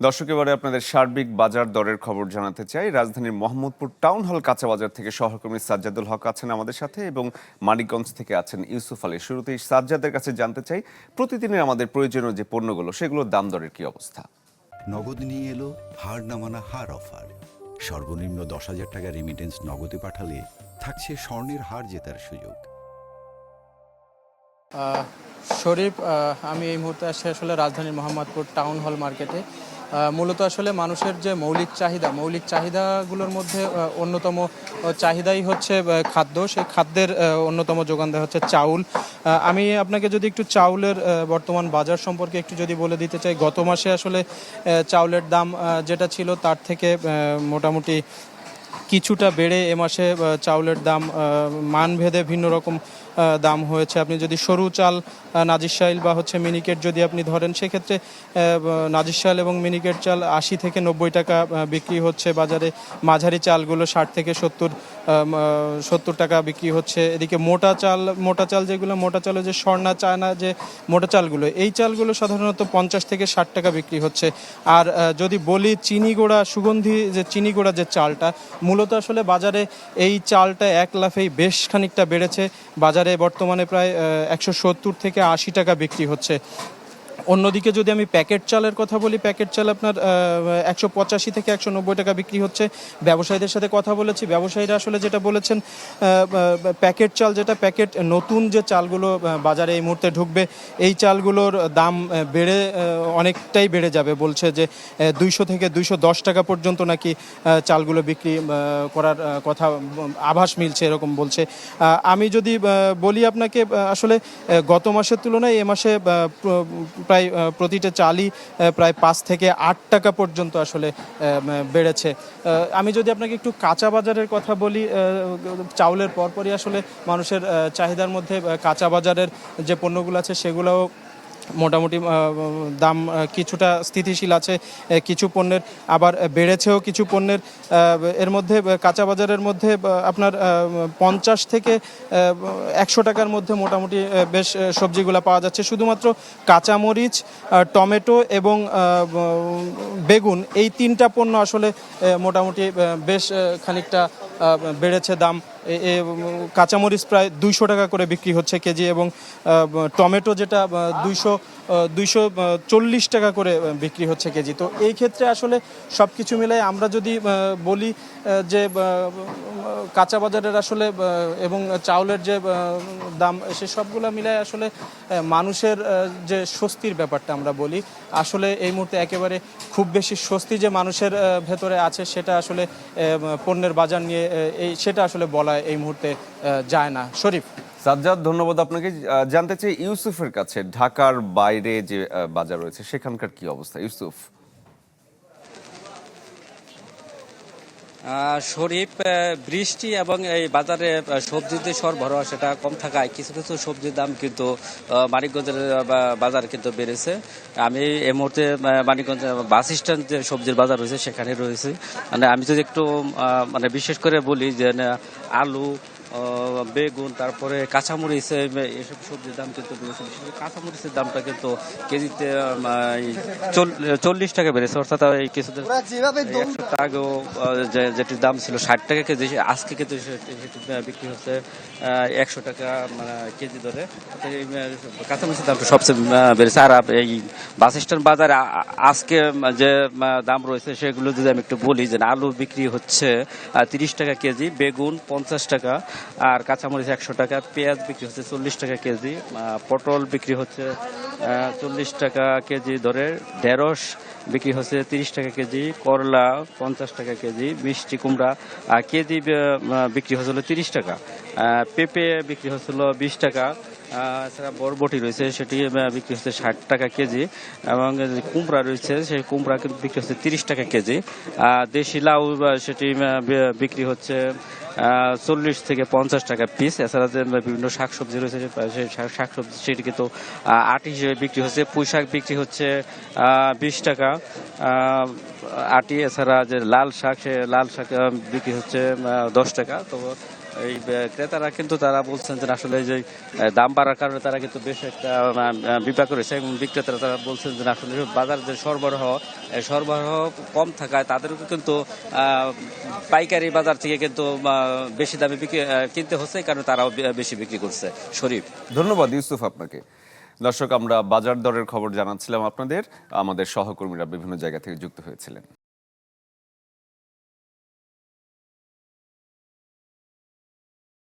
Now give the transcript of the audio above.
দর্শক, এবারে আপনাদের সার্বিক বাজার দরের খবর জানাতে চাই। রাজধানীর মোহাম্মদপুর টাউন হল কাঁচা বাজার থেকে সহকর্মী সাজ্জাদুল হক আছেন আমাদের সাথে এবং মানিকগঞ্জ থেকে আছেন ইউসুফ আলী। শুরুতেই সাজ্জাদের কাছে জানতে চাই, প্রতিদিনের আমাদের প্রয়োজনীয় যে পণ্যগুলো সেগুলোর দাম দরের কি অবস্থা? নগদ নিয়ে এলো হার না মানা হার অফার। সর্বনিম্ন 10,000 টাকা রেমিটেন্স নগদে পাঠালে থাকছে স্বর্ণের হার জেতার সুযোগ। শরীফ, আমি এই মুহূর্তে আসছি আসলে রাজধানীর মোহাম্মদপুর টাউন হল মার্কেটে। মূলত আসলে মানুষের যে মৌলিক চাহিদাগুলোর মধ্যে অন্যতম চাহিদাই হচ্ছে খাদ্য। সেই খাদ্যের অন্যতম যোগান দেওয়া হচ্ছে চাউল। আমি আপনাকে যদি একটু চাউলের বর্তমান বাজার সম্পর্কে একটু যদি বলে দিতে চাই, গত মাসে আসলে চাউলের দাম যেটা ছিল তার থেকে মোটামুটি কিছুটা বেড়ে এ মাসে চাউলের দাম মানভেদে ভিন্ন রকম দাম হয়েছে। আপনি যদি সরু চাল নাজিরশাইল বা হচ্ছে মিনিকেট যদি আপনি ধরেন, সেক্ষেত্রে নাজিরশাইল এবং মিনিকেট চাল 80 থেকে 90 টাকা বিক্রি হচ্ছে বাজারে। মাঝারি চালগুলো 60 থেকে 70 টাকা বিক্রি হচ্ছে। এদিকে মোটা চাল যেগুলো, মোটা চালে যে স্বর্ণা চায়না যে মোটা চালগুলো, এই চালগুলো সাধারণত 50 থেকে 60 টাকা বিক্রি হচ্ছে। আর যদি বলি চিনি গুঁড়া, সুগন্ধি যে চিনি গুঁড়া যে চালটা, মূলত আসলে বাজারে এই চালটা এক লাফেই বেশ খানিকটা বেড়েছে। বাজারে বর্তমানে প্রায় 170 থেকে 80 টাকা বিক্রি হচ্ছে। অন্যদিকে যদি আমি প্যাকেট চালের কথা বলি, প্যাকেট চাল আপনার 185 থেকে 190 টাকা বিক্রি হচ্ছে। ব্যবসায়ীদের সাথে কথা বলেছি, ব্যবসায়ীরা আসলে যেটা বলেছেন, প্যাকেট চাল যেটা প্যাকেট নতুন যে চালগুলো বাজারে এই মুহূর্তে ঢুকবে, এই চালগুলোর দাম অনেকটাই বেড়ে যাবে। বলছে যে 200 থেকে 210 টাকা পর্যন্ত নাকি চালগুলো বিক্রি করার কথা আভাস মিলছে, এরকম বলছে। আমি যদি বলি আপনাকে, আসলে গত মাসের তুলনায় এ মাসে প্রায় প্রতিটা চালই প্রায় 5 থেকে 8 টাকা পর্যন্ত আসলে বেড়েছে। আমি যদি আপনাকে একটু কাঁচা বাজারের কথা বলি, চাউলের পরপরই আসলে মানুষের চাহিদার মধ্যে কাঁচা বাজারের যে পণ্যগুলো আছে সেগুলোও মোটামুটি দাম কিছুটা স্থিতিশীল আছে। কিছু পণ্যের আবার বেড়েছেও, কিছু পণ্যের এর মধ্যে কাঁচা বাজারের মধ্যে আপনার 50 থেকে 100 টাকার মধ্যে মোটামুটি বেশ সবজিগুলো পাওয়া যাচ্ছে। শুধুমাত্র কাঁচামরিচ, টমেটো এবং বেগুন, এই 3টা পণ্য আসলে মোটামুটি বেশ খানিকটা বেড়েছে দাম। কাঁচামরিচ প্রায় 200 টাকা করে বিক্রি হচ্ছে কেজি, এবং টমেটো যেটা 240 টাকা করে বিক্রি হচ্ছে কেজি। তো এই ক্ষেত্রে আসলে সব কিছু মিলাই আমরা যদি বলি যে কাঁচা বাজারের আসলে এবং চাউলের যে দাম, সে সবগুলো মিলাই আসলে মানুষের যে স্বস্তির ব্যাপারটা আমরা বলি, আসলে এই মুহূর্তে একেবারে খুব বেশি স্বস্তি যে মানুষের ভেতরে আছে সেটা আসলে পণ্যের বাজার নিয়ে সেটা আসলে বলা এই মুহূর্তে যায় না। শরীফ। সাজ্জাদ, ধন্যবাদ আপনাকে। জানতে চাই ইউসুফের কাছে, ঢাকার বাইরে যে বাজার রয়েছে সেখানকার কি অবস্থা? ইউসুফ। শরীফ, বৃষ্টি এবং এই বাজারে সবজির যে সরবরাহ সেটা কম থাকায় কিছু কিছু সবজির দাম কিন্তু মানিকগঞ্জের বাজার কিন্তু বেড়েছে। আমি এই মুহূর্তে মানিকগঞ্জ বাস স্ট্যান্ড যে সবজির বাজার রয়েছে সেখানে রয়েছে। মানে আমি যদি একটু বিশেষ করে বলি যে আলু, বেগুন, তারপরে কাঁচামরিচ, এসব সবজির দাম কিন্তু বেড়েছে। বিশেষ করে কাঁচামরিচের দামটা কিন্তু কেজিতে 40 টাকা বেড়েছে, অর্থাৎ এই কিছুদিন 100 টাকাও যেটির দাম ছিল 60 টাকা কেজি, আজকে কিন্তু সেটি বিক্রি হচ্ছে 100 টাকা কেজি ধরে। কাঁচামরিচের দামটা সবচেয়ে বেড়েছে। আর এই বাস স্ট্যান্ড বাজারে আজকে যে দাম রয়েছে সেগুলো যদি আমি একটু বলি, যে আলু বিক্রি হচ্ছে 30 টাকা কেজি, বেগুন 50 টাকা, আর কাঁচামরিচ 100 টাকা, পেঁয়াজ বিক্রি হচ্ছে 40 টাকা কেজি, পটল বিক্রি হচ্ছে 40 টাকা কেজি ধরে, ঢেঁড়স বিক্রি হচ্ছে 30 টাকা কেজি, করলা 50 টাকা কেজি, মিষ্টি কুমড়া কেজি বিক্রি হচ্ছিল 30 টাকা, পেঁপে বিক্রি হচ্ছিল 20 টাকা, এছাড়া বরবটি রয়েছে সেটি বিক্রি হচ্ছে 60 টাকা কেজি, এবং কুমড়া রয়েছে সেই কুমড়া বিক্রি হচ্ছে 30 টাকা কেজি, দেশি লাউ সেটি বিক্রি হচ্ছে 40 থেকে 50 টাকা পিস। এছাড়া যে বিভিন্ন শাকসবজি রয়েছে সেই শাকসবজি সেটি কিন্তু আটি হিসেবে বিক্রি হচ্ছে। পুঁই শাক বিক্রি হচ্ছে 20 টাকা আটি। এছাড়া যে লাল শাক, সে লাল শাক বিক্রি হচ্ছে 10 টাকা। তো এই ক্রেতারা কিন্তু তারা বলছেন যে আসলে এই যে দাম বাড়ার কারণে তারা কিন্তু বেশ একটা বিপাক করেছে এবং বিক্রেতারা তারা বলছেন যে আসলে বাজার যে সরবরাহ কম থাকায় তাদেরকে কিন্তু পাইকারি বাজার থেকে কিন্তু বেশি দামে কিনতে হচ্ছে, কারণ তারাও বেশি বিক্রি করছে। শরীফ, ধন্যবাদ ইউসুফ আপনাকে। দর্শক, আমরা বাজার দরের খবর জানাচ্ছিলাম আপনাদের, আমাদের সহকর্মীরা বিভিন্ন জায়গা থেকে যুক্ত হয়েছিলেন।